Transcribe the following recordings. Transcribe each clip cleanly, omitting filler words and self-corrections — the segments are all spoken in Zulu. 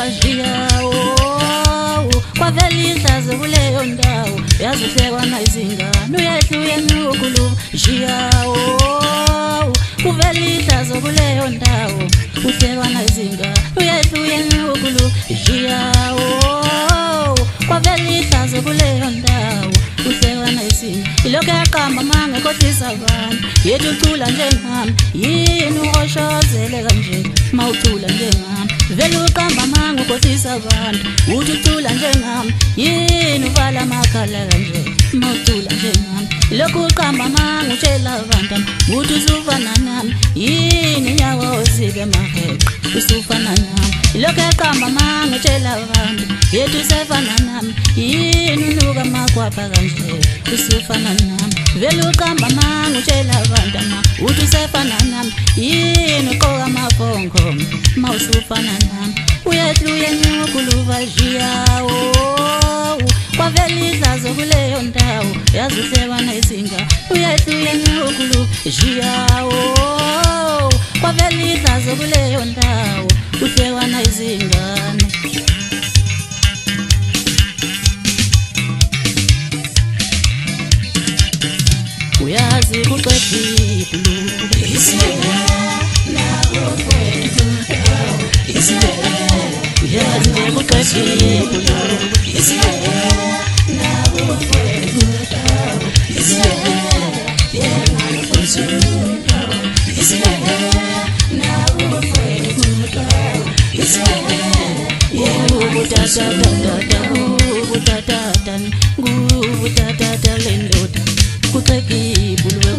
jiyawo kwavela ihlazo kuleyo ndawo yazuhlekwa nayizingane uyehluye nukhulu jiyawo kuvela ihlazo kuleyo ndawo uhlekwa nayizingane uyehluye nukhulu jiyawo kwavela ihlazo kuleyo ndawo uhlekwa nayizingane ilokho yaqamba mangekhohlisa abantu yethu ucula njengami yini uhoshozele kanje mawucula njengami vele uqamba manga ukhohlisa abantu uthi ucula njengami yini uvala amakhala kanje mawucula njengami lokhu uqamba manga utshela abantu uthi usufana nami yini nyawo zibe maheqe usufana nami lokhu yaqamba manga utshela abantu yethu usefana nami yini unuka makwapha kanje usufana nami vele uqamba manga utshela abantu uthi usefana nami yini uqoka amafongo mawusufana nami uyehluye nukhuluva jiyawo kwavela ihlazo kuleyo ndawo yazuhlekwa nayizingane uyehluye nukhuluva jiyawo kwavela ihlazo kuleyo ndawo uhlekwa nayizingane uyazi kuqedile isiyela nabo kwethu isiyela uyazi kuqedile isiyela nabo kwethu isiyela yena kwethu isiyela nabo kwethu isiyela ubutata lendoda kuqekibulwe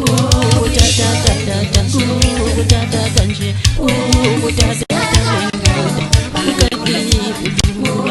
ubutata nje ubutata lendoda kuqekibulwe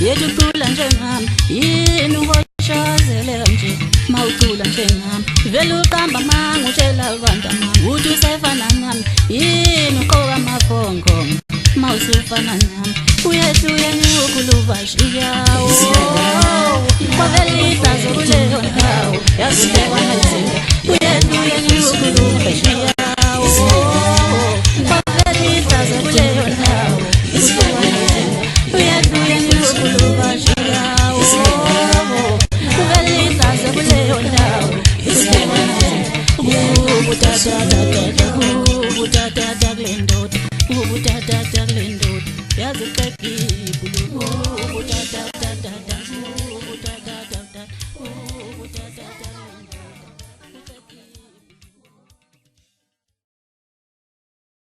yethu ucula njengami yini uhoshozele kanje mawucula njengami vele uqamba manga utshela abantu uthi usefana nami yini uqoka amafongo mawusufana nami uyehluye nukhuluva jiyawo kwavela ihlazo kuleyo ndawo yazuhlekwa nayizingane uyehluye nukhuluva jiyawo kwavela ihlazo kuleyo ndawo uhlekwa nayizingane uyehluye nukhuluva jiyawo kuvela ihlazo kuleyo ndawo uhlekwa nayizingane ubutata kulendoda ubutata kulendoda yazi qekibulu ubutata